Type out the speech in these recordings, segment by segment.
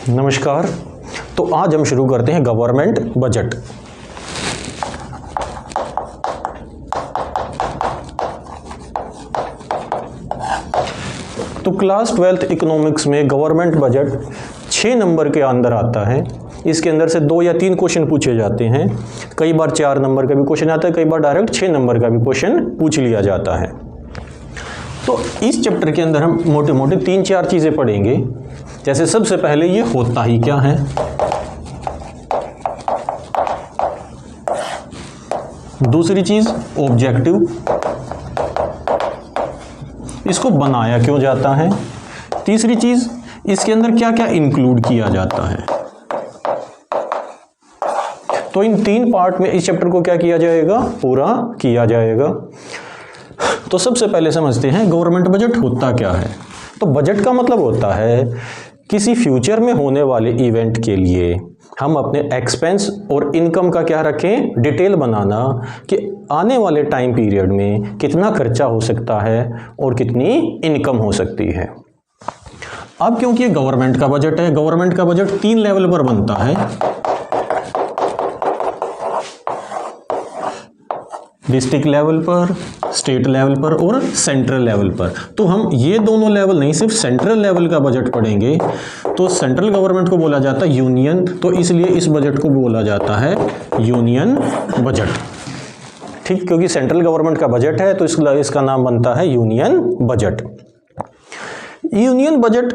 नमस्कार। तो आज हम शुरू करते हैं गवर्नमेंट बजट। तो क्लास 12th इकोनॉमिक्स में गवर्नमेंट बजट 6 नंबर के अंदर आता है। इसके अंदर से 2 या 3 क्वेश्चन पूछे जाते हैं। कई बार 4 नंबर का भी क्वेश्चन आता है, कई बार डायरेक्ट 6 नंबर का भी क्वेश्चन पूछ लिया जाता है। तो इस चैप्टर के अंदर हम मोटे मोटे 3-4 चीज़ें पढ़ेंगे। जैसे सबसे पहले ये होता ही क्या है, दूसरी चीज़ ऑब्जेक्टिव, इसको बनाया क्यों जाता है, तीसरी चीज़ इसके अंदर क्या क्या इंक्लूड किया जाता है। तो इन 3 पार्ट में इस चैप्टर को क्या किया जाएगा, पूरा किया जाएगा। तो सबसे पहले समझते हैं गवर्नमेंट बजट होता क्या है। तो बजट का मतलब होता है किसी फ्यूचर में होने वाले इवेंट के लिए हम अपने एक्सपेंस और इनकम का क्या रखें, डिटेल बनाना कि आने वाले टाइम पीरियड में कितना खर्चा हो सकता है और कितनी इनकम हो सकती है। अब क्योंकि ये गवर्नमेंट का बजट है, गवर्नमेंट का बजट 3 लेवल पर बनता है, डिस्ट्रिक्ट लेवल पर, स्टेट लेवल पर और सेंट्रल लेवल पर। तो हम ये दोनों लेवल नहीं, सिर्फ सेंट्रल लेवल का बजट पढ़ेंगे। तो सेंट्रल गवर्नमेंट को बोला जाता है यूनियन, तो इसलिए इस बजट को बोला जाता है यूनियन बजट। ठीक, क्योंकि सेंट्रल गवर्नमेंट का बजट है तो इसका नाम बनता है यूनियन बजट। यूनियन बजट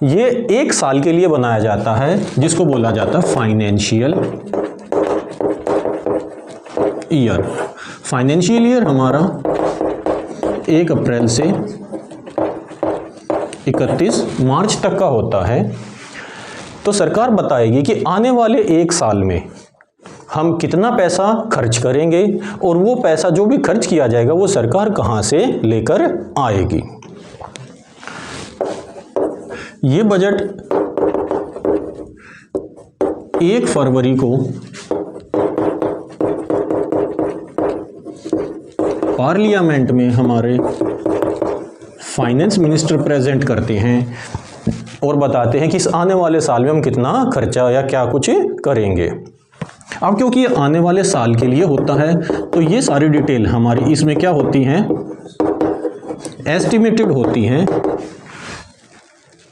ये 1 साल के लिए बनाया जाता है, जिसको बोला जाता है फाइनेंशियल ईयर। फाइनेंशियल ईयर हमारा 1 अप्रैल से 31 मार्च तक का होता है। तो सरकार बताएगी कि आने वाले 1 साल में हम कितना पैसा खर्च करेंगे और वो पैसा जो भी खर्च किया जाएगा वो सरकार कहाँ से लेकर आएगी। ये बजट 1 फरवरी को पार्लियामेंट में हमारे फाइनेंस मिनिस्टर प्रेजेंट करते हैं और बताते हैं कि इस आने वाले साल में हम कितना खर्चा या क्या कुछ करेंगे। अब क्योंकि ये आने वाले साल के लिए होता है तो ये सारी डिटेल हमारी इसमें क्या होती हैं, एस्टिमेटेड होती हैं,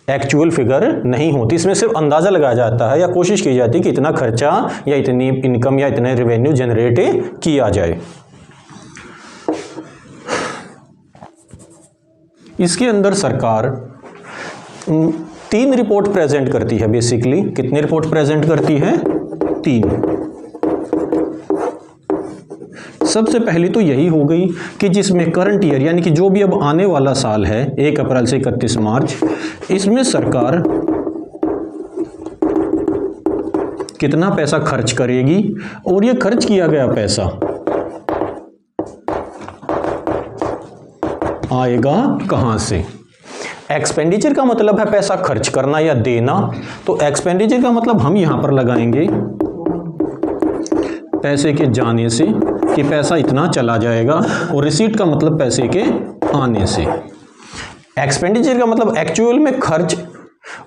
एक्चुअल फिगर नहीं होती। इसमें सिर्फ अंदाज़ा लगाया जाता है या कोशिश की जाती है कि इतना खर्चा या इतनी इनकम या इतने रेवेन्यू जनरेट किया जाए। इसके अंदर सरकार 3 रिपोर्ट प्रेजेंट करती है। बेसिकली कितनी रिपोर्ट प्रेजेंट करती है, 3। सबसे पहली तो यही हो गई कि जिसमें करंट ईयर यानी कि जो भी अब आने वाला साल है 1 अप्रैल से 31 मार्च, इसमें सरकार कितना पैसा खर्च करेगी और ये खर्च किया गया पैसा आएगा कहां से। एक्सपेंडिचर का मतलब है पैसा खर्च करना या देना, तो एक्सपेंडिचर का मतलब हम यहां पर लगाएंगे पैसे के जाने से कि पैसा इतना चला जाएगा, और रिसीट का मतलब पैसे के आने से। एक्सपेंडिचर का मतलब एक्चुअल में खर्च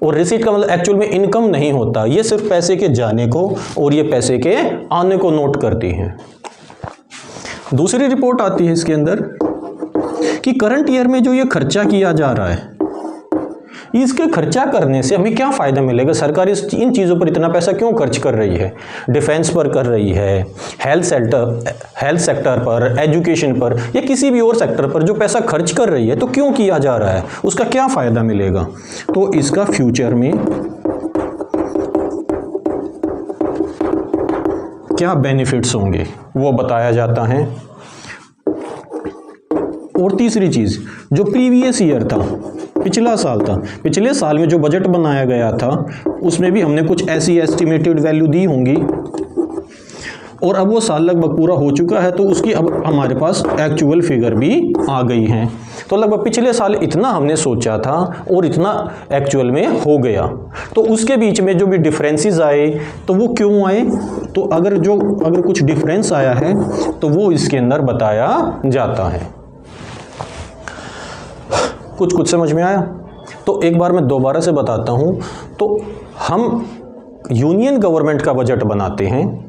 और रिसीट का मतलब एक्चुअल में इनकम नहीं होता। ये सिर्फ पैसे के जाने को और ये पैसे के आने को नोट करती हैं। दूसरी रिपोर्ट आती है इसके अंदर कि करंट ईयर में जो ये खर्चा किया जा रहा है, इसके खर्चा करने से हमें क्या फ़ायदा मिलेगा। सरकार इन चीज़ों पर इतना पैसा क्यों खर्च कर रही है, डिफेंस पर कर रही है, हेल्थ सेक्टर पर, एजुकेशन पर या किसी भी और सेक्टर पर जो पैसा खर्च कर रही है, तो क्यों किया जा रहा है, उसका क्या फ़ायदा मिलेगा। तो इसका फ्यूचर में क्या बेनिफिट्स होंगे वो बताया जाता है। और तीसरी चीज़, जो प्रीवियस ईयर था, पिछला साल था, पिछले साल में जो बजट बनाया गया था उसमें भी हमने कुछ ऐसी एस्टिमेटेड वैल्यू दी होंगी और अब वो साल लगभग पूरा हो चुका है, तो उसकी अब हमारे पास एक्चुअल फिगर भी आ गई हैं। तो लगभग पिछले साल इतना हमने सोचा था और इतना एक्चुअल में हो गया। तो उसके बीच में जो भी डिफरेंसेस आए तो वो क्यों आए, तो अगर कुछ डिफरेंस आया है तो वो इसके अंदर बताया जाता है। कुछ समझ में आया? तो एक बार मैं दोबारा से बताता हूँ। तो हम यूनियन गवर्नमेंट का बजट बनाते हैं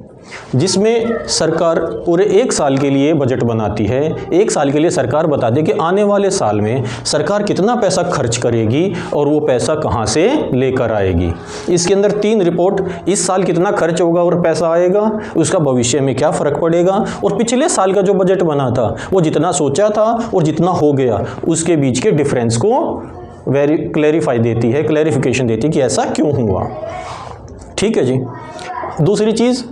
जिसमें सरकार पूरे 1 साल के लिए बजट बनाती है। 1 साल के लिए सरकार बता दे कि आने वाले साल में सरकार कितना पैसा खर्च करेगी और वो पैसा कहाँ से लेकर आएगी। इसके अंदर 3 रिपोर्ट, इस साल कितना खर्च होगा और पैसा आएगा, उसका भविष्य में क्या फ़र्क पड़ेगा, और पिछले साल का जो बजट बना था वो जितना सोचा था और जितना हो गया उसके बीच के डिफरेंस को क्लैरिफिकेशन देती है कि ऐसा क्यों हुआ। ठीक है जी। दूसरी चीज़,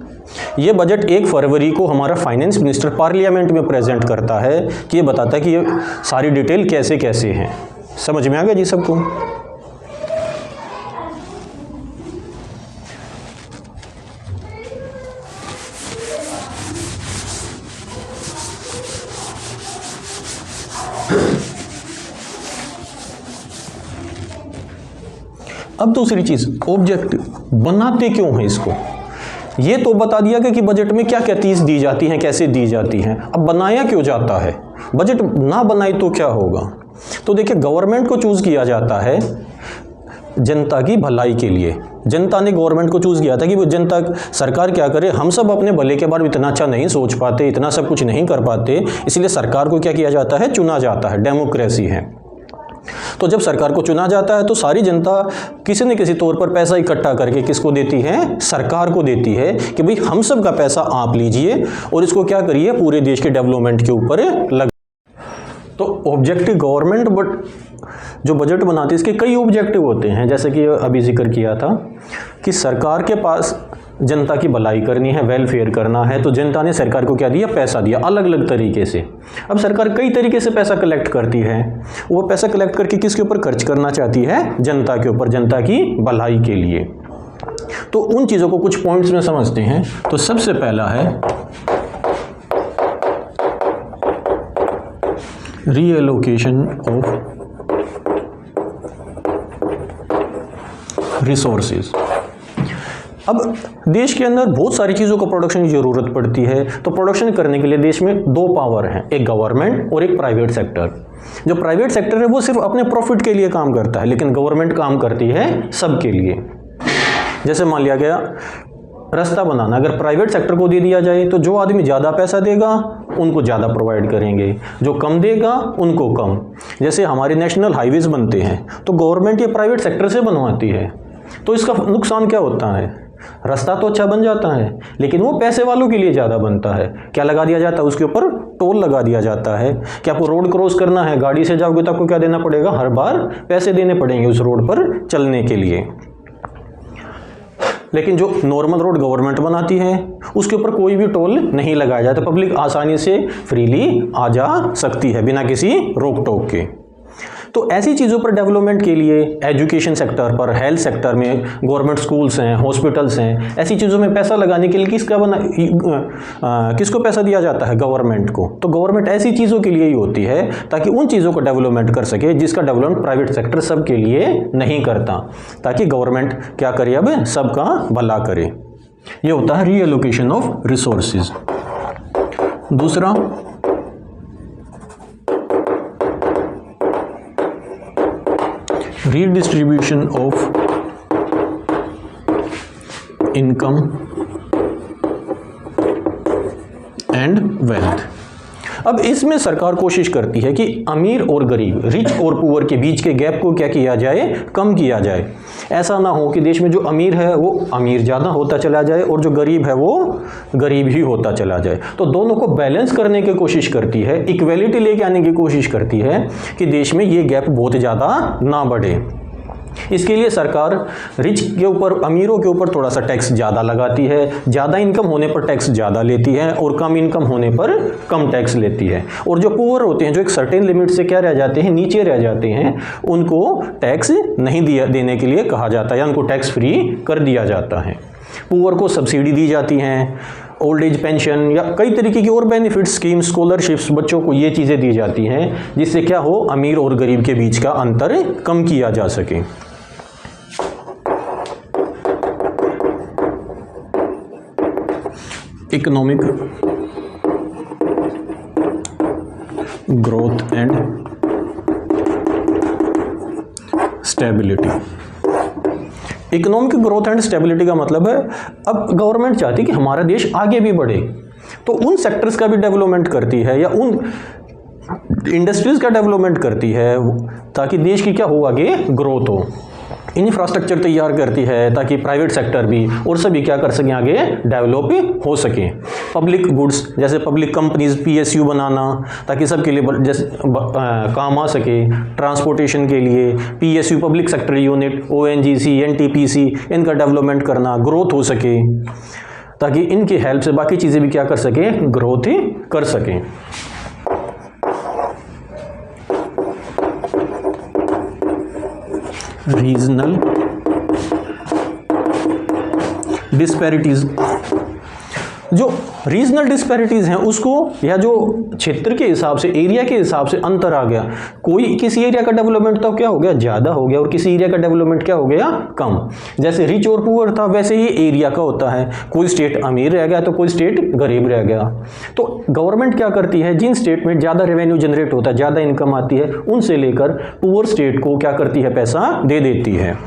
ये बजट 1 फरवरी को हमारा फाइनेंस मिनिस्टर पार्लियामेंट में प्रेजेंट करता है कि ये बताता है कि ये सारी डिटेल कैसे कैसे हैं। समझ में आ गया जी सबको? अब दूसरी चीज, ऑब्जेक्टिव बनाते क्यों हैं इसको। ये तो बता दिया कि बजट में क्या क्या चीज दी जाती हैं, कैसे दी जाती हैं। अब बनाया क्यों जाता है? बजट ना बनाए तो क्या होगा? तो देखिए, गवर्नमेंट को चूज किया जाता है जनता की भलाई के लिए। जनता ने गवर्नमेंट को चूज किया था कि वो जनता, सरकार क्या करे, हम सब अपने भले के बारे में इतना अच्छा नहीं सोच पाते, इतना सब कुछ नहीं कर पाते, इसलिए सरकार को क्या किया जाता है, चुना जाता है। डेमोक्रेसी है। तो जब सरकार को चुना जाता है तो सारी जनता किसी न किसी तौर पर पैसा इकट्ठा करके किसको देती है, सरकार को देती है कि भाई हम सब का पैसा आप लीजिए और इसको क्या करिए, पूरे देश के डेवलपमेंट के ऊपर लग। तो ऑब्जेक्टिव गवर्नमेंट जो बजट बनाती है इसके कई ऑब्जेक्टिव होते हैं, जैसे कि अभी जिक्र किया था कि सरकार के पास जनता की भलाई करनी है, वेलफेयर करना है, तो जनता ने सरकार को क्या दिया, पैसा दिया अलग अलग तरीके से। अब सरकार कई तरीके से पैसा कलेक्ट करती है, वो पैसा कलेक्ट करके किसके ऊपर खर्च करना चाहती है, जनता के ऊपर, जनता की भलाई के लिए। तो उन चीज़ों को कुछ पॉइंट्स में समझते हैं। तो सबसे पहला है रीएलोकेशन ऑफ रिसोर्सेज। अब देश के अंदर बहुत सारी चीज़ों को प्रोडक्शन की ज़रूरत पड़ती है, तो प्रोडक्शन करने के लिए देश में 2 पावर हैं, एक गवर्नमेंट और एक प्राइवेट सेक्टर। जो प्राइवेट सेक्टर है वो सिर्फ अपने प्रॉफिट के लिए काम करता है, लेकिन गवर्नमेंट काम करती है सबके लिए। जैसे मान लिया गया रास्ता बनाना, अगर प्राइवेट सेक्टर को दे दिया जाए तो जो आदमी ज़्यादा पैसा देगा उनको ज़्यादा प्रोवाइड करेंगे, जो कम देगा उनको कम। जैसे हमारे नेशनल हाईवेज बनते हैं तो गवर्नमेंट ये प्राइवेट सेक्टर से बनवाती है, तो इसका नुकसान क्या होता है, रास्ता तो अच्छा बन जाता है लेकिन वो पैसे वालों के लिए ज़्यादा बनता है। क्या लगा दिया जाता है उसके ऊपर, टोल लगा दिया जाता है कि आपको रोड क्रॉस करना है, गाड़ी से जाओगे तो आपको क्या देना पड़ेगा, हर बार पैसे देने पड़ेंगे उस रोड पर चलने के लिए। लेकिन जो नॉर्मल रोड गवर्नमेंट बनाती है उसके ऊपर कोई भी टोल नहीं लगाया जाता, पब्लिक आसानी से फ्रीली आ जा सकती है बिना किसी रोक टोक के। तो ऐसी चीज़ों पर डेवलपमेंट के लिए एजुकेशन सेक्टर पर, हेल्थ सेक्टर में गवर्नमेंट स्कूल्स हैं, हॉस्पिटल्स हैं, ऐसी चीज़ों में पैसा लगाने के लिए किसको पैसा दिया जाता है, गवर्नमेंट को। तो गवर्नमेंट ऐसी चीज़ों के लिए ही होती है ताकि उन चीज़ों को डेवलपमेंट कर सके जिसका डेवलपमेंट प्राइवेट सेक्टर सबके लिए नहीं करता, ताकि गवर्नमेंट क्या करे, अब सबका भला करे। ये होता है रीएलोकेशन ऑफ रिसोर्सेज। दूसरा redistribution of income and wealth। अब इसमें सरकार कोशिश करती है कि अमीर और गरीब, रिच और पुअर के बीच के गैप को क्या किया जाए, कम किया जाए। ऐसा ना हो कि देश में जो अमीर है वो अमीर ज़्यादा होता चला जाए और जो गरीब है वो गरीब ही होता चला जाए। तो दोनों को बैलेंस करने की कोशिश करती है, इक्वेलिटी लेके आने की कोशिश करती है कि देश में ये गैप बहुत ज़्यादा ना बढ़े। इसके लिए सरकार रिच के ऊपर, अमीरों के ऊपर थोड़ा सा टैक्स ज़्यादा लगाती है, ज़्यादा इनकम होने पर टैक्स ज़्यादा लेती है और कम इनकम होने पर कम टैक्स लेती है। और जो पुअर होते हैं, जो एक सर्टेन लिमिट से क्या रह जाते हैं, नीचे रह जाते हैं, उनको टैक्स नहीं देने के लिए कहा जाता है या उनको टैक्स फ्री कर दिया जाता है। पुअर को सब्सिडी दी जाती हैं, ओल्ड एज पेंशन या कई तरीके की और बेनिफिट स्कीम, स्कॉलरशिप्स, बच्चों को ये चीज़ें दी जाती हैं जिससे क्या हो, अमीर और गरीब के बीच का अंतर कम किया जा सके। Economic growth and stability. Economic growth and stability का मतलब है अब गवर्नमेंट चाहती है कि हमारा देश आगे भी बढ़े, तो उन सेक्टर्स का भी डेवलपमेंट करती है या उन इंडस्ट्रीज का डेवलपमेंट करती है ताकि देश की क्या हो, आगे ग्रोथ हो। इंफ्रास्ट्रक्चर तैयार करती है ताकि प्राइवेट सेक्टर भी और सभी क्या कर सकें, आगे डेवलप हो सकें। पब्लिक गुड्स जैसे पब्लिक कंपनीज, PSU बनाना ताकि सबके लिए जैसे काम आ सके। ट्रांसपोर्टेशन के लिए PSU public sector unit, ONGC, NTPC इनका डेवलपमेंट करना, ग्रोथ हो सके ताकि इनकी हेल्प से बाकी चीज़ें भी क्या कर सकें, ग्रोथ ही कर सकें। रीजनल डिस्पैरिटीज, जो रीजनल डिस्पैरिटीज हैं उसको, या जो क्षेत्र के हिसाब से, एरिया के हिसाब से अंतर आ गया, कोई किसी एरिया का डेवलपमेंट तो क्या हो गया, ज़्यादा हो गया और किसी एरिया का डेवलपमेंट क्या हो गया, कम। जैसे रिच और पुअर था वैसे ही एरिया का होता है, कोई स्टेट अमीर रह गया तो कोई स्टेट गरीब रह गया। तो गवर्नमेंट क्या करती है, जिन स्टेट में ज़्यादा रेवेन्यू जनरेट होता है, ज़्यादा इनकम आती है, उनसे लेकर पुअर स्टेट को क्या करती है, पैसा दे देती है।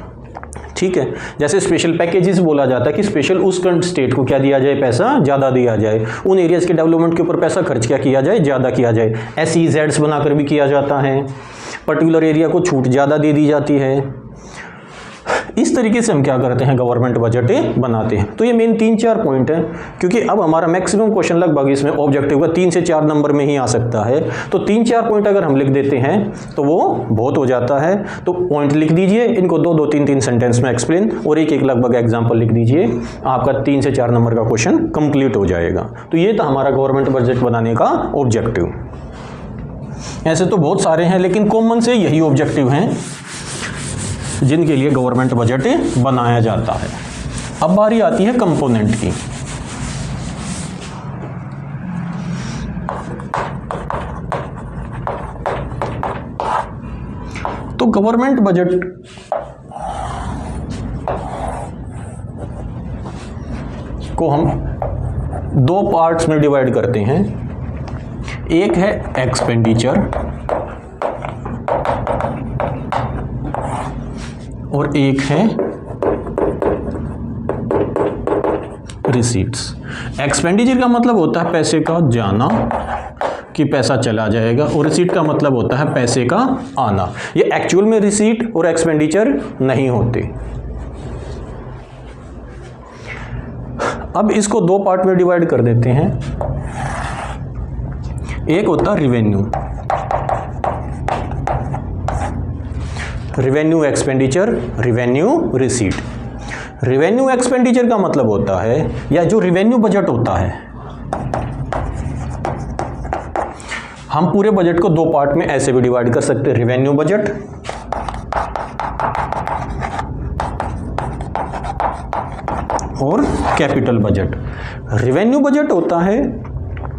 ठीक है, जैसे स्पेशल पैकेजेस बोला जाता है कि स्पेशल उस स्टेट को क्या दिया जाए, पैसा ज़्यादा दिया जाए, उन एरियाज़ के डेवलपमेंट के ऊपर पैसा खर्च क्या किया जाए, ज़्यादा किया जाए। SEZs बनाकर भी किया जाता है, पर्टिकुलर एरिया को छूट ज़्यादा दे दी जाती है। इस तरीके से हम क्या करते हैं, गवर्नमेंट बजट बनाते हैं। तो ये मेन 3-4 पॉइंट है, क्योंकि अब हमारा मैक्सिमम क्वेश्चन लगभग इसमें ऑब्जेक्टिव का 3 से 4 नंबर में ही आ सकता है। तो 3-4 पॉइंट अगर हम लिख देते हैं तो वो बहुत हो जाता है। तो पॉइंट लिख दीजिए, इनको 2-2, 3-3 सेंटेंस में एक्सप्लेन और एक लगभग एग्जाम्पल लिख दीजिए, आपका 3 से 4 नंबर का क्वेश्चन कंप्लीट हो जाएगा। तो ये था हमारा गवर्नमेंट बजट बनाने का ऑब्जेक्टिव। ऐसे तो बहुत सारे हैं लेकिन कॉमन से यही ऑब्जेक्टिव हैं जिनके लिए गवर्नमेंट बजट बनाया जाता है। अब बारी आती है कंपोनेंट की। तो गवर्नमेंट बजट को हम 2 पार्ट्स में डिवाइड करते हैं। एक है एक्सपेंडिचर और एक है रिसीट्स। एक्सपेंडिचर का मतलब होता है पैसे का जाना, कि पैसा चला जाएगा, और रिसीट का मतलब होता है पैसे का आना। ये एक्चुअल में रिसीट और एक्सपेंडिचर नहीं होते। अब इसको 2 पार्ट में डिवाइड कर देते हैं। एक होता है revenue, revenue expenditure, revenue receipt. Revenue expenditure का मतलब होता है, या जो रिवेन्यू बजट होता है, हम पूरे बजट को 2 पार्ट में ऐसे भी डिवाइड कर सकते हैं, रिवेन्यू बजट और कैपिटल बजट। रिवेन्यू बजट होता है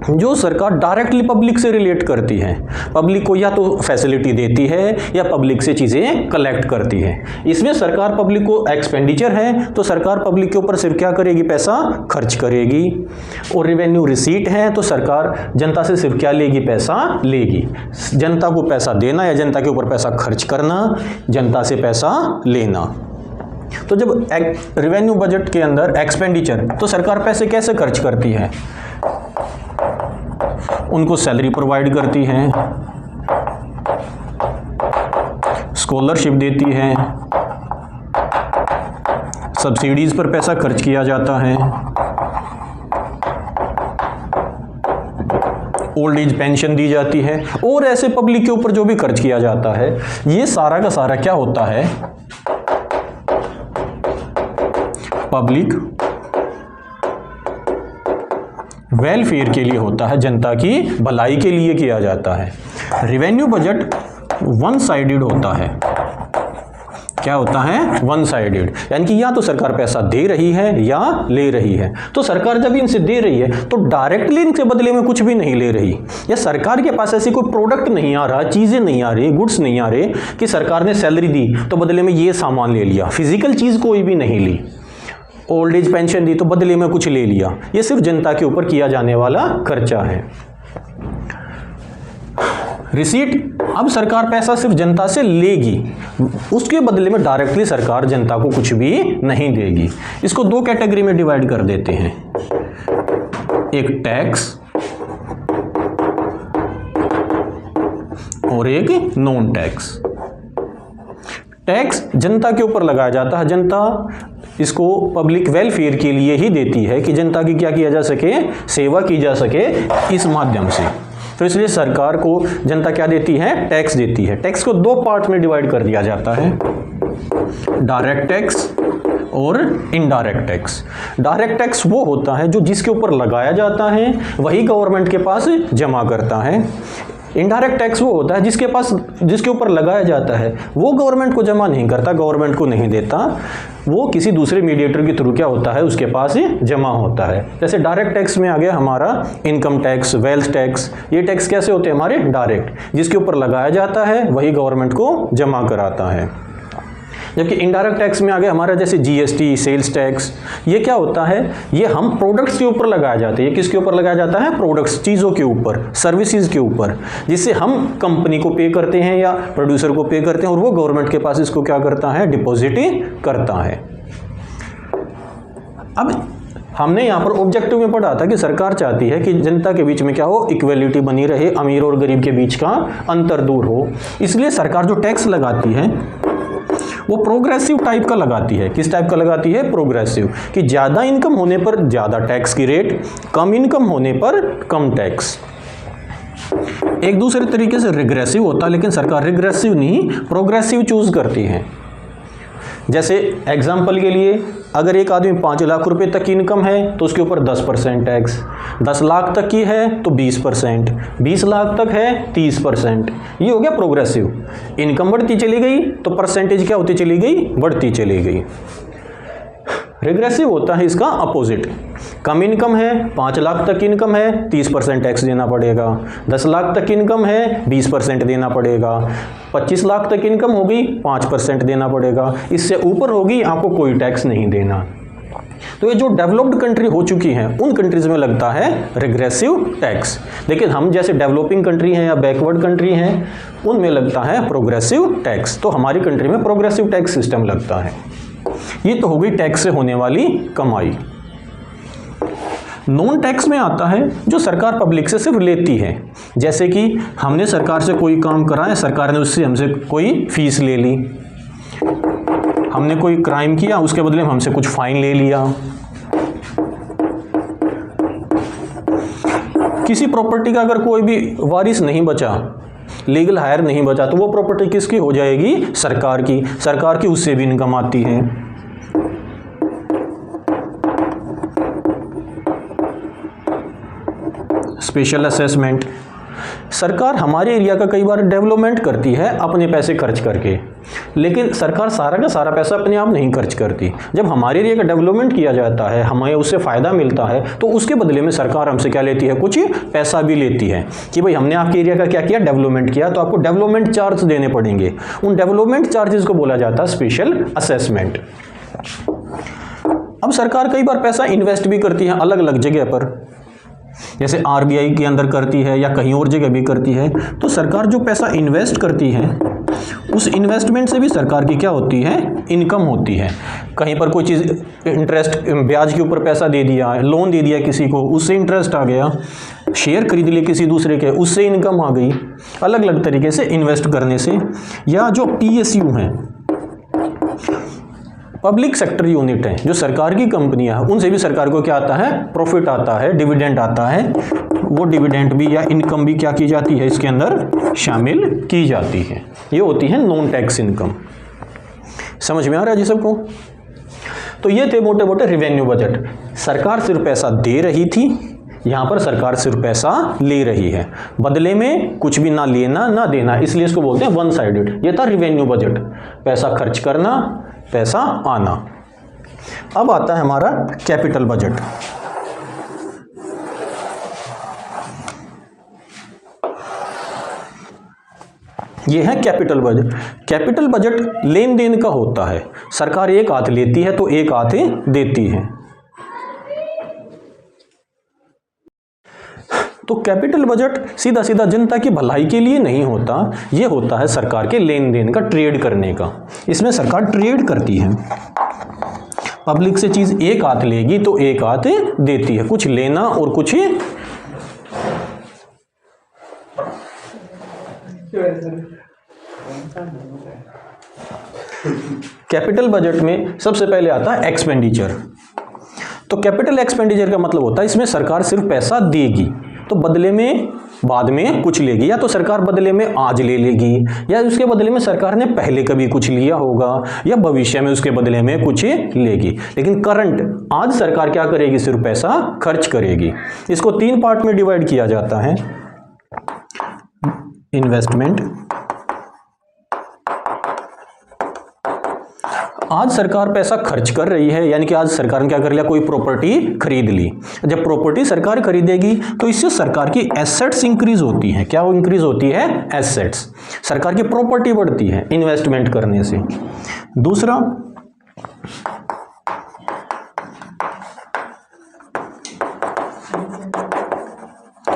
जो सरकार डायरेक्टली पब्लिक से रिलेट करती है, पब्लिक को या तो फैसिलिटी देती है या पब्लिक से चीज़ें कलेक्ट करती है। इसमें सरकार पब्लिक को, एक्सपेंडिचर है तो सरकार पब्लिक के ऊपर सिर्फ क्या करेगी, पैसा खर्च करेगी। और रिवेन्यू रिसीट है तो सरकार जनता से सिर्फ क्या लेगी, पैसा लेगी। जनता को पैसा देना या जनता के ऊपर पैसा खर्च करना, जनता से पैसा लेना। तो जब रिवेन्यू बजट के अंदर एक्सपेंडिचर, तो सरकार पैसे कैसे खर्च करती है, उनको सैलरी प्रोवाइड करती है, स्कॉलरशिप देती है, सब्सिडीज पर पैसा खर्च किया जाता है, ओल्ड एज पेंशन दी जाती है, और ऐसे पब्लिक के ऊपर जो भी खर्च किया जाता है, ये सारा का सारा क्या होता है, पब्लिक वेलफेयर के लिए होता है, जनता की भलाई के लिए किया जाता है। रिवेन्यू बजट वन साइडेड होता है। क्या होता है, वन साइडेड, यानी कि या तो सरकार पैसा दे रही है या ले रही है। तो सरकार जब इनसे दे रही है तो डायरेक्टली इनसे बदले में कुछ भी नहीं ले रही, या सरकार के पास ऐसी कोई प्रोडक्ट नहीं आ रहा, चीज़ें नहीं आ रही, गुड्स नहीं आ रहे कि सरकार ने सैलरी दी तो बदले में ये सामान ले लिया, फिजिकल चीज़ कोई भी नहीं ली। ओल्ड एज पेंशन दी तो बदले में कुछ ले लिया। ये सिर्फ जनता के ऊपर किया जाने वाला खर्चा है। रिसीट, अब सरकार पैसा सिर्फ जनता से लेगी, उसके बदले में डायरेक्टली सरकार जनता को कुछ भी नहीं देगी। इसको दो कैटेगरी में डिवाइड कर देते हैं, एक टैक्स और एक नॉन टैक्स। टैक्स जनता के ऊपर लगाया जाता है, जनता इसको पब्लिक वेलफेयर के लिए ही देती है कि जनता की क्या किया जा सके, सेवा की जा सके इस माध्यम से। तो इसलिए सरकार को जनता क्या देती है, टैक्स देती है। टैक्स को दो पार्ट में डिवाइड कर दिया जाता है, डायरेक्ट टैक्स और इनडायरेक्ट टैक्स। डायरेक्ट टैक्स वो होता है जो जिसके ऊपर लगाया जाता है वही गवर्नमेंट के पास जमा करता है। इनडायरेक्ट टैक्स वो होता है जिसके ऊपर लगाया जाता है वो गवर्नमेंट को जमा नहीं करता, गवर्नमेंट को नहीं देता, वो किसी दूसरे मीडिएटर के थ्रू क्या होता है, उसके पास ही जमा होता है। जैसे डायरेक्ट टैक्स में आ गया हमारा इनकम टैक्स, वेल्थ टैक्स। ये टैक्स कैसे होते हैं हमारे, डायरेक्ट, जिसके ऊपर लगाया जाता है वही गवर्नमेंट को जमा कराता है। जबकि इनडायरेक्ट टैक्स में आ गया हमारा जैसे जीएसटी, सेल्स टैक्स। ये क्या होता है, ये हम प्रोडक्ट्स के ऊपर लगाया जाता है। ये किसके ऊपर लगाया जाता है, प्रोडक्ट्स, चीज़ों के ऊपर, सर्विसेज के ऊपर, जिससे हम कंपनी को पे करते हैं या प्रोड्यूसर को पे करते हैं और वो गवर्नमेंट के पास इसको क्या करता है, डिपॉजिट करता है। अब हमने यहाँ पर ऑब्जेक्टिव में पढ़ा था कि सरकार चाहती है कि जनता के बीच में क्या हो, इक्वलिटी बनी रहे, अमीर और गरीब के बीच का अंतर दूर हो। इसलिए सरकार जो टैक्स लगाती है वो प्रोग्रेसिव टाइप का लगाती है। किस टाइप का लगाती है, प्रोग्रेसिव, कि ज़्यादा इनकम होने पर ज़्यादा टैक्स की रेट, कम इनकम होने पर कम टैक्स। एक दूसरे तरीके से रिग्रेसिव होता है, लेकिन सरकार रिग्रेसिव नहीं, प्रोग्रेसिव चूज करती है। जैसे एग्जाम्पल के लिए, अगर एक आदमी 5 लाख रुपए तक की इनकम है तो उसके ऊपर 10% टैक्स, 10 लाख तक की है तो 20%, 20 लाख तक है 30%। ये हो गया प्रोग्रेसिव। इनकम बढ़ती चली गई तो परसेंटेज क्या होती चली गई, बढ़ती चली गई। रिग्रेसिव होता है इसका अपोजिट, कम इनकम है, 5 लाख तक की इनकम है, 30% टैक्स देना पड़ेगा, 10 लाख तक की इनकम है 20% देना पड़ेगा, 25 लाख तक इनकम होगी 5% देना पड़ेगा, इससे ऊपर होगी आपको कोई टैक्स नहीं देना। तो ये जो डेवलप्ड कंट्री हो चुकी हैं उन कंट्रीज में लगता है रिग्रेसिव टैक्स, लेकिन हम जैसे डेवलपिंग कंट्री हैं या बैकवर्ड कंट्री हैं उनमें लगता है प्रोग्रेसिव टैक्स। तो हमारी कंट्री में प्रोग्रेसिव टैक्स सिस्टम लगता है। ये तो हो गई टैक्स से होने वाली कमाई। नॉन टैक्स में आता है जो सरकार पब्लिक से सिर्फ लेती है। जैसे कि हमने सरकार से कोई काम कराया, सरकार ने उससे हमसे कोई फीस ले ली, हमने कोई क्राइम किया उसके बदले में हमसे कुछ फाइन ले लिया, किसी प्रॉपर्टी का अगर कोई भी वारिस नहीं बचा, लीगल हायर नहीं बचा, तो वो प्रॉपर्टी किसकी हो जाएगी, सरकार की। सरकार की उससे भी इनकम आती है। स्पेशल असेसमेंट, सरकार हमारे एरिया का कई बार डेवलपमेंट करती है अपने पैसे खर्च करके, लेकिन सरकार सारा का सारा पैसा अपने आप नहीं खर्च करती। जब हमारे एरिया का डेवलपमेंट किया जाता है, हमें उससे फ़ायदा मिलता है, तो उसके बदले में सरकार हमसे क्या लेती है, कुछ पैसा भी लेती है कि भाई हमने आपके एरिया का क्या किया, डेवलपमेंट किया, तो आपको डेवलपमेंट चार्ज देने पड़ेंगे। उन डेवलपमेंट चार्जेस को बोला जाता है स्पेशल असेसमेंट। अब सरकार कई बार पैसा इन्वेस्ट भी करती है अलग अलग जगह पर, जैसे आरबीआई के अंदर करती है या कहीं और जगह भी करती है। तो सरकार जो पैसा इन्वेस्ट करती है उस इन्वेस्टमेंट से भी सरकार की क्या होती है, इनकम होती है। कहीं पर कोई चीज़ इंटरेस्ट, ब्याज के ऊपर पैसा दे दिया, लोन दे दिया किसी को, उससे इंटरेस्ट आ गया, शेयर खरीद लिए किसी दूसरे के, उससे इनकम आ गई। अलग अलग तरीके से इन्वेस्ट करने से। या जो पीएसयू हैं, पब्लिक सेक्टर यूनिट है, जो सरकार की कंपनियां हैं, उनसे भी सरकार को क्या आता है, प्रॉफिट आता है, डिविडेंड आता है। वो डिविडेंड भी या इनकम भी क्या की जाती है, इसके अंदर शामिल की जाती है। ये होती है नॉन टैक्स इनकम। समझ में आ रहा है जी सबको? तो ये थे मोटे मोटे रेवेन्यू बजट। सरकार सिर्फ पैसा दे रही थी, यहाँ पर सरकार सिर्फ पैसा ले रही है, बदले में कुछ भी ना लेना ना देना, इसलिए इसको बोलते हैं वन साइडेड। ये था रेवेन्यू बजट, पैसा खर्च करना, पैसा आना। अब आता है हमारा कैपिटल बजट। ये है कैपिटल बजट। कैपिटल बजट लेन देन का होता है, सरकार एक हाथ लेती है तो एक हाथ देती है। तो कैपिटल बजट सीधा सीधा जनता की भलाई के लिए नहीं होता, ये होता है सरकार के लेन देन का, ट्रेड करने का। इसमें सरकार ट्रेड करती है, पब्लिक से चीज एक हाथ लेगी तो एक हाथ देती है, कुछ लेना और कुछ कैपिटल बजट में सबसे पहले आता है एक्सपेंडिचर। तो कैपिटल एक्सपेंडिचर का मतलब होता है इसमें सरकार सिर्फ पैसा देगी तो बदले में बाद में कुछ लेगी, या तो सरकार बदले में आज ले लेगी, या उसके बदले में सरकार ने पहले कभी कुछ लिया होगा, या भविष्य में उसके बदले में कुछ लेगी। लेकिन करंट आज सरकार क्या करेगी, सिर्फ पैसा खर्च करेगी। इसको 3 पार्ट में डिवाइड किया जाता है, इन्वेस्टमेंट। आज सरकार पैसा खर्च कर रही है, यानी कि आज सरकार ने क्या कर लिया, कोई प्रॉपर्टी खरीद ली। जब प्रॉपर्टी सरकार खरीदेगी तो इससे सरकार की एसेट्स इंक्रीज होती हैं। क्या वो इंक्रीज होती है, एसेट्स। सरकार की प्रॉपर्टी बढ़ती है इन्वेस्टमेंट करने से। दूसरा,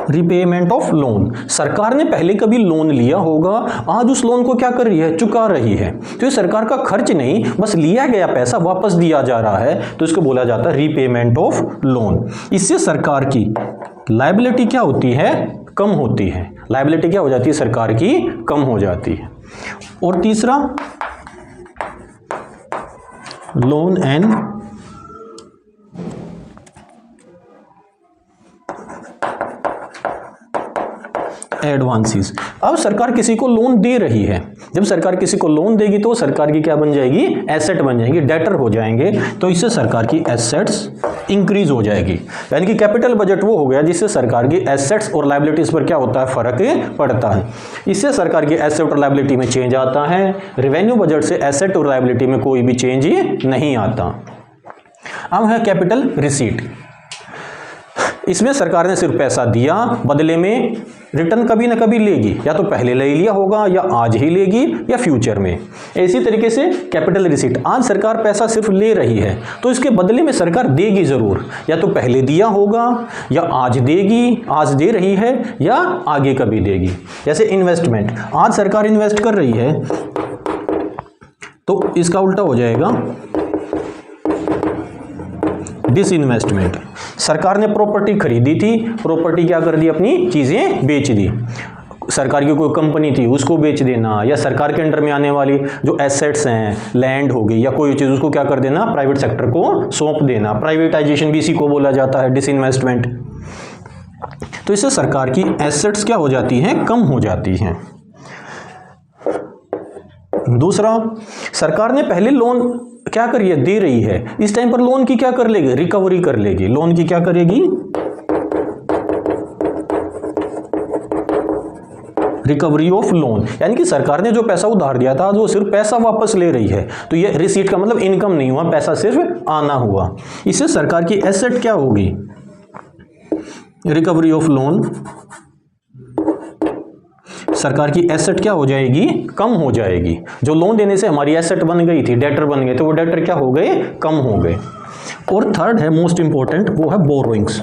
रिपेमेंट ऑफ लोन। सरकार ने पहले कभी लोन लिया होगा, आज उस लोन को क्या कर रही है, चुका रही है। तो ये सरकार का खर्च नहीं, बस लिया गया पैसा वापस दिया जा रहा है, तो इसको बोला जाता है रीपेमेंट ऑफ लोन। इससे सरकार की लायबिलिटी क्या होती है, कम होती है। लायबिलिटी क्या हो जाती है, सरकार की कम हो जाती है। और तीसरा, लोन एंड एडवांसेस। अब सरकार किसी को लोन दे रही है, जब सरकार किसी को लोन देगी तो सरकार की क्या बन जाएगी, एसेट बन जाएगी, डेटर हो जाएंगे, तो इससे सरकार की एसेट्स इंक्रीज हो जाएगी। यानी कि कैपिटल बजट वो हो गया जिससे सरकार की एसेट्स और लायबिलिटीज पर क्या होता है, फर्क पड़ता है। इससे सरकार की एसेट और लायबिलिटी में चेंज आता है। रेवेन्यू बजट से एसेट और लायबिलिटी में कोई भी चेंज नहीं आता। अब है कैपिटल रिसीट। इसमें सरकार ने सिर्फ पैसा दिया, बदले में रिटर्न कभी ना कभी लेगी, या तो पहले ले लिया होगा, या आज ही लेगी, या फ्यूचर में। इसी तरीके से कैपिटल रिसीट, आज सरकार पैसा सिर्फ ले रही है तो इसके बदले में सरकार देगी जरूर, या तो पहले दिया होगा, या आज देगी, आज दे रही है, या आगे कभी देगी। जैसे इन्वेस्टमेंट, आज सरकार इन्वेस्ट कर रही है तो इसका उल्टा हो जाएगा डिसइन्वेस्टमेंट। सरकार ने प्रॉपर्टी खरीदी थी, प्रॉपर्टी क्या कर दी, अपनी चीजें बेच दी। सरकार की कोई कंपनी थी उसको बेच देना, या सरकार के अंडर में आने वाली जो एसेट्स हैं, लैंड हो गई या कोई चीज, उसको क्या कर देना, प्राइवेट सेक्टर को सौंप देना। प्राइवेटाइजेशन भी इसी को बोला जाता है, डिसइन्वेस्टमेंट। तो इससे सरकार की एसेट्स क्या हो जाती हैं, कम हो जाती हैं। दूसरा, सरकार ने पहले लोन क्या करी है, दे रही है, इस टाइम पर लोन की क्या कर लेगी, रिकवरी कर लेगी। लोन की क्या करेगी, रिकवरी ऑफ लोन। यानी कि सरकार ने जो पैसा उधार दिया था, आज वो सिर्फ पैसा वापस ले रही है। तो ये रिसीट का मतलब इनकम नहीं हुआ, पैसा सिर्फ आना हुआ। इससे सरकार की एसेट क्या होगी, रिकवरी ऑफ लोन। सरकार की एसेट क्या हो जाएगी, कम हो जाएगी। जो लोन देने से हमारी एसेट बन गई थी, डेटर बन गए, तो वो डेटर क्या हो गए, कम हो गए। और थर्ड है मोस्ट इंपॉर्टेंट, वो है बोरोइंग्स।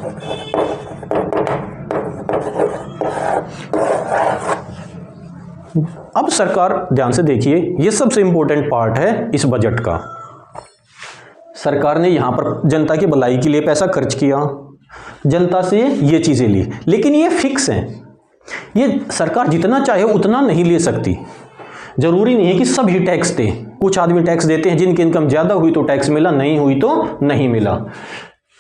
अब सरकार, ध्यान से देखिए, ये सबसे इंपॉर्टेंट पार्ट है इस बजट का। सरकार ने यहां पर जनता की भलाई के लिए पैसा खर्च किया, जनता से ये चीजें ली, लेकिन ये फिक्स हैं। ये सरकार जितना चाहे उतना नहीं ले सकती। जरूरी नहीं है कि सभी टैक्स दे। कुछ आदमी टैक्स देते हैं, जिनकी इनकम ज्यादा हुई तो टैक्स मिला, नहीं हुई तो नहीं मिला।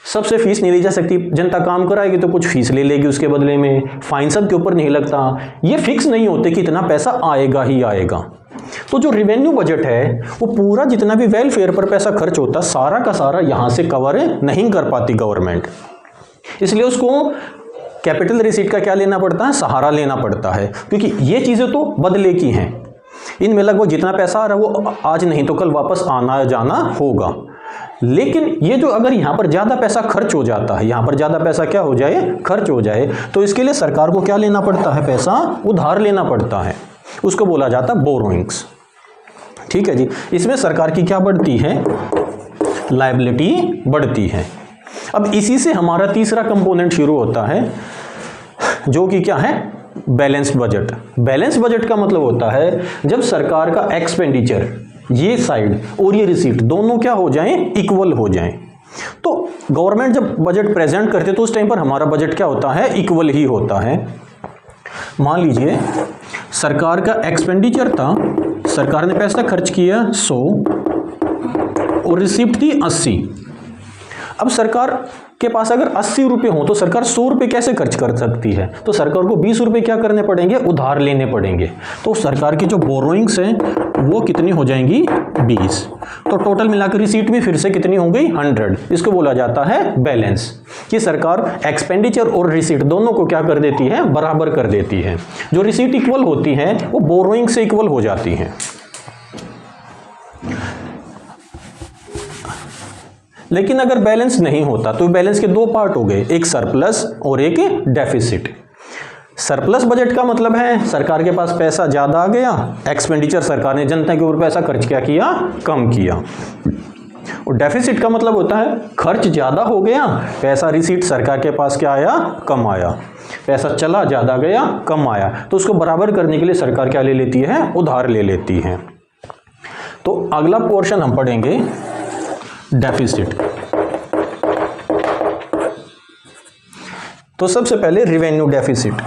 सबसे फीस नहीं ली जा सकती। जनता काम कराएगी तो कुछ फीस ले लेगी उसके बदले में, फाइन सब के ऊपर नहीं लगता। ये फिक्स नहीं होते कि इतना पैसा आएगा ही आएगा। तो जो रेवेन्यू बजट है वो पूरा जितना भी वेलफेयर पर पैसा खर्च होता, सारा का सारा यहां से कवर नहीं कर पाती गवर्नमेंट। इसलिए उसको कैपिटल रिसीट का क्या लेना पड़ता है, सहारा लेना पड़ता है, क्योंकि ये चीजें तो बदले की हैं। इनमें लगभग जितना पैसा आ रहा है वो आज नहीं तो कल वापस आना जाना होगा। लेकिन ये जो अगर यहां पर ज्यादा पैसा खर्च हो जाता है, यहां पर ज्यादा पैसा क्या हो जाए, खर्च हो जाए, तो इसके लिए सरकार को क्या लेना पड़ता है, पैसा उधार लेना पड़ता है। उसको बोला जाता है बोरोइंग्स। ठीक है जी। इसमें सरकार की क्या बढ़ती है, लायबिलिटी बढ़ती है। अब इसी से हमारा तीसरा कंपोनेंट शुरू होता है, जो कि क्या है, बैलेंस्ड बजट। बैलेंस्ड बजट का मतलब होता है जब सरकार का एक्सपेंडिचर, ये साइड और ये रिसीट दोनों क्या हो जाएं, इक्वल हो जाएं। तो गवर्नमेंट जब बजट प्रेजेंट करते तो उस टाइम पर हमारा बजट क्या होता है, इक्वल ही होता है। मान लीजिए सरकार का एक्सपेंडिचर था, सरकार ने पैसा खर्च किया 100 और रिसीप्ट थी 80। अब सरकार के पास अगर 80 रुपये हो तो सरकार 100 रुपये कैसे खर्च कर सकती है, तो सरकार को 20 रुपये क्या करने पड़ेंगे, उधार लेने पड़ेंगे। तो सरकार की जो बोरोइंग्स हैं वो कितनी हो जाएंगी, 20। तो टोटल मिलाकर रिसीट भी फिर से कितनी हो गई, 100। इसको बोला जाता है बैलेंस, कि सरकार एक्सपेंडिचर और रिसीट दोनों को क्या कर देती है, बराबर कर देती है। जो रिसीट इक्वल होती है वो बोरोइंग से इक्वल हो जाती हैं। लेकिन अगर बैलेंस नहीं होता तो बैलेंस के दो पार्ट हो गए, एक सरप्लस और एक डेफिसिट। सरप्लस बजट का मतलब है सरकार के पास पैसा ज्यादा आ गया, एक्सपेंडिचर सरकार ने जनता के ऊपर पैसा खर्च क्या किया, कम किया। और डेफिसिट का मतलब होता है खर्च ज्यादा हो गया, पैसा रिसीट सरकार के पास क्या आया, कम आया। पैसा चला ज्यादा गया, कम आया, तो उसको बराबर करने के लिए सरकार क्या ले लेती है, उधार ले लेती है। तो अगला पोर्शन हम पढ़ेंगे डेफिसिट। तो सबसे पहले रिवेन्यू डेफिसिट।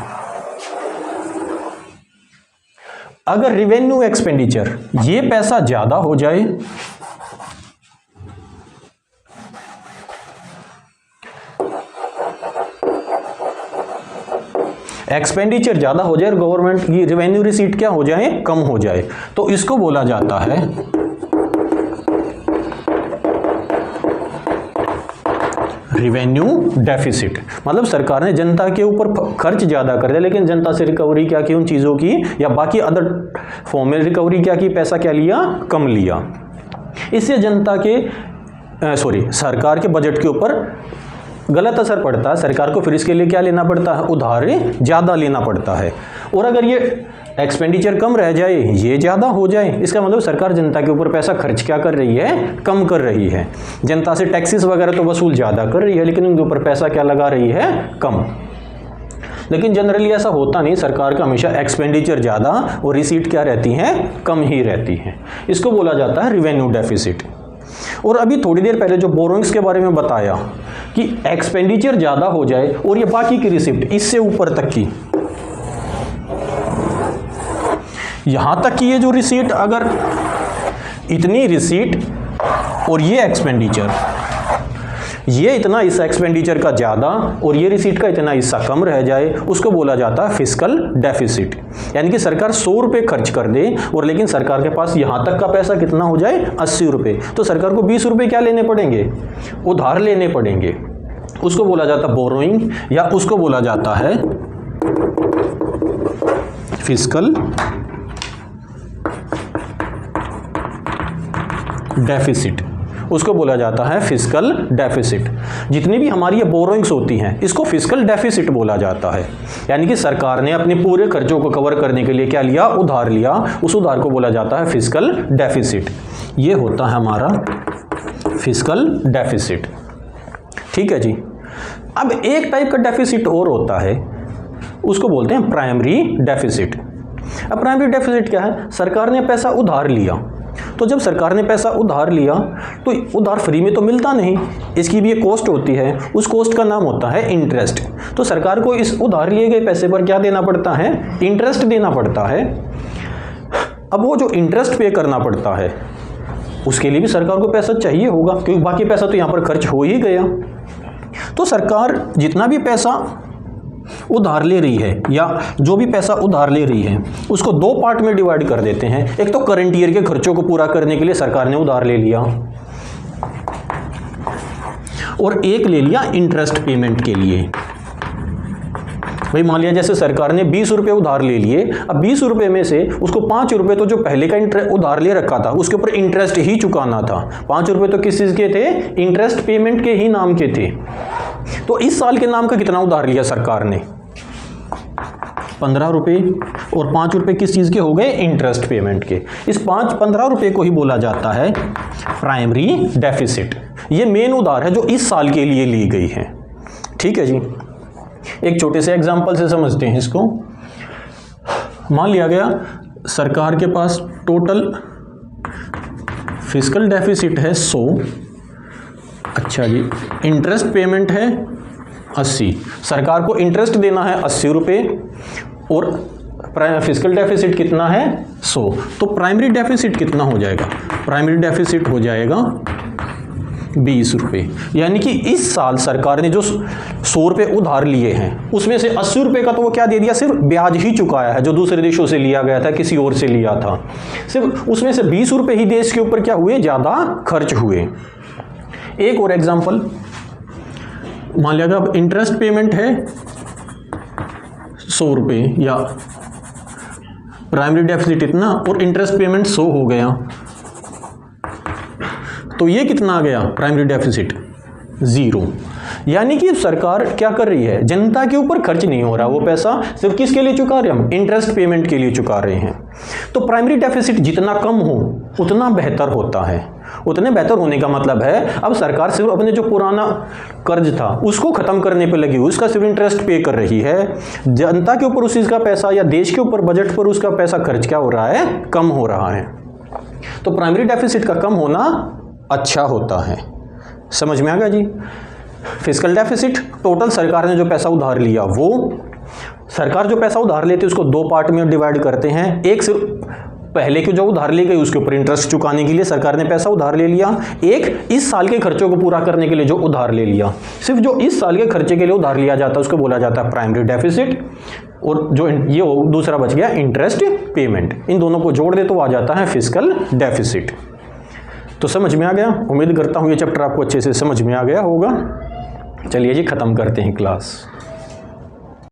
अगर रिवेन्यू एक्सपेंडिचर ये पैसा ज्यादा हो जाए, एक्सपेंडिचर ज्यादा हो जाए और गवर्नमेंट की रिवेन्यू रिसीट क्या हो जाए, कम हो जाए, तो इसको बोला जाता है रिवेन्यू डेफिसिट। मतलब सरकार ने जनता के ऊपर खर्च ज्यादा कर दिया लेकिन जनता से रिकवरी क्या की, उन चीजों की या बाकी अदर फॉर्म में रिकवरी क्या की, पैसा क्या लिया, कम लिया। इससे जनता के सरकार के बजट के ऊपर गलत असर पड़ता है। सरकार को फिर इसके लिए क्या लेना पड़ता है, उधार ज्यादा लेना पड़ता है। और अगर ये एक्सपेंडिचर कम रह जाए, ये ज्यादा हो जाए, इसका मतलब सरकार जनता के ऊपर पैसा खर्च क्या कर रही है, कम कर रही है। जनता से टैक्सेस वगैरह तो वसूल ज्यादा कर रही है लेकिन उनके ऊपर पैसा क्या लगा रही है, कम। लेकिन जनरली ऐसा होता नहीं, सरकार का हमेशा एक्सपेंडिचर ज्यादा और रिसीट क्या रहती है, कम ही रहती है। इसको बोला जाता है रिवेन्यू डेफिसिट। और अभी थोड़ी देर पहले जो बोरोइंग्स के बारे में बताया कि एक्सपेंडिचर ज्यादा हो जाए और ये बाकी की रिसिप्ट इससे ऊपर तक की, यहां तक कि ये जो रिसीट, अगर इतनी रिसीट और ये एक्सपेंडिचर, ये इतना इस एक्सपेंडिचर का ज्यादा और ये रिसीट का इतना हिस्सा कम रह जाए, उसको बोला जाता है फिस्कल डेफिसिट। यानी कि सरकार 100 रुपये खर्च कर दे और लेकिन सरकार के पास यहां तक का पैसा कितना हो जाए, 80 रुपये, तो सरकार को 20 रुपये क्या लेने पड़ेंगे, उधार लेने पड़ेंगे। उसको बोला जाता है बोरोइंग, या उसको बोला जाता है फिस्कल डेफिसिट। उसको बोला जाता है फिस्कल डेफिसिट। जितनी भी हमारी ये बोरोइंग्स होती हैं इसको फिस्कल डेफिसिट बोला जाता है। यानी कि सरकार ने अपने पूरे खर्चों को कवर करने के लिए क्या लिया, उधार लिया, उस उधार को बोला जाता है फिस्कल डेफिसिट। ये होता है हमारा फिस्कल डेफिसिट। ठीक है जी। अब एक टाइप का डेफिसिट और होता है, उसको बोलते हैं प्राइमरी डेफिसिट। अब प्राइमरी डेफिसिट क्या है, सरकार ने पैसा उधार लिया, तो जब सरकार ने पैसा उधार लिया तो उधार फ्री में तो मिलता नहीं, इसकी भी एक कॉस्ट होती है, उस कॉस्ट का नाम होता है इंटरेस्ट। तो सरकार को इस उधार लिए गए पैसे पर क्या देना पड़ता है, इंटरेस्ट देना पड़ता है। अब वो जो इंटरेस्ट पे करना पड़ता है उसके लिए भी सरकार को पैसा चाहिए होगा, क्योंकि बाकी पैसा तो यहाँ पर खर्च हो ही गया। तो सरकार जितना भी पैसा उधार ले रही है या जो भी पैसा उधार ले रही है उसको दो पार्ट में डिवाइड कर देते हैं। एक तो करंट ईयर के खर्चों को पूरा करने के लिए सरकार ने उधार ले लिया, और एक ले लिया इंटरेस्ट पेमेंट के लिए। भाई मान लिया जैसे सरकार ने 20 रुपये उधार ले लिए, अब 20 रुपये में से उसको 5 रुपये तो जो पहले का उधार ले रखा था उसके ऊपर इंटरेस्ट ही चुकाना था। 5 रुपये तो किस चीज़ के थे, इंटरेस्ट पेमेंट के ही नाम के थे। तो इस साल के नाम का कितना उधार लिया सरकार ने, 15 रुपये, और 5 रुपये किस चीज़ के हो गए, इंटरेस्ट पेमेंट के। इस 15 रुपये को ही बोला जाता है प्राइमरी डेफिसिट। ये मेन उधार है जो इस साल के लिए ली गई है। ठीक है जी। एक छोटे से एग्जाम्पल से समझते हैं इसको। मान लिया गया सरकार के पास टोटल फिस्कल डेफिसिट है 100, अच्छा जी, इंटरेस्ट पेमेंट है 80, सरकार को इंटरेस्ट देना है 80 रुपये और फिस्कल डेफिसिट कितना है 100, तो प्राइमरी डेफिसिट कितना हो जाएगा? प्राइमरी डेफिसिट हो जाएगा 20 रुपये। यानी कि इस साल सरकार ने जो 100 रुपये उधार लिए हैं उसमें से 80 रुपये का तो वो क्या दे दिया, सिर्फ ब्याज ही चुकाया है, जो दूसरे देशों से लिया गया था, किसी और से लिया था, सिर्फ उसमें से 20 रुपये ही देश के ऊपर क्या हुए, ज़्यादा खर्च हुए। एक और एग्जाम्पल मान लिया अब इंटरेस्ट पेमेंट है 100 रुपये या प्राइमरी डेफिसिट इतना और इंटरेस्ट पेमेंट 100 हो गया, तो ये कितना आ गया प्राइमरी डेफिसिट? 0। यानी कि सरकार क्या कर रही है, जनता के ऊपर खर्च नहीं हो रहा, वो पैसा सिर्फ किसके लिए चुका रहे हैं हम? इंटरेस्ट पेमेंट के लिए चुका रहे हैं। तो प्राइमरी डेफिसिट जितना कम हो उतना बेहतर होता है। उतने बेहतर होने का मतलब है अब सरकार सिर्फ अपने जो पुराना कर्ज था उसको खत्म करने पे लगी हुई, उसका सिर्फ इंटरेस्ट पे कर रही है, जनता के ऊपर उस चीज़ का पैसा या देश के ऊपर बजट पर उसका पैसा खर्च क्या हो रहा है, कम हो रहा है। तो प्राइमरी डेफिसिट का कम होना अच्छा होता है। समझ में आ गया जी? फिस्कल डेफिसिट टोटल सरकार ने जो पैसा उधार लिया, वो सरकार जो पैसा उधार लेती है उसको दो पार्ट में डिवाइड करते हैं। एक सिर्फ पहले की जो उधार ली गई उसके ऊपर इंटरेस्ट चुकाने के लिए सरकार ने पैसा उधार ले लिया, एक इस साल के खर्चों को पूरा करने के लिए जो उधार ले लिया। सिर्फ जो इस साल के खर्चे के लिए उधार लिया जाता है उसको बोला जाता है प्राइमरी डेफिसिट, और जो ये दूसरा बच गया इंटरेस्ट पेमेंट, इन दोनों को जोड़ दे तो आ जाता है फिस्कल डेफिसिट। तो समझ में आ गया? उम्मीद करता हूँ ये चैप्टर आपको अच्छे से समझ में आ गया होगा। चलिए जी, ख़त्म करते हैं क्लास।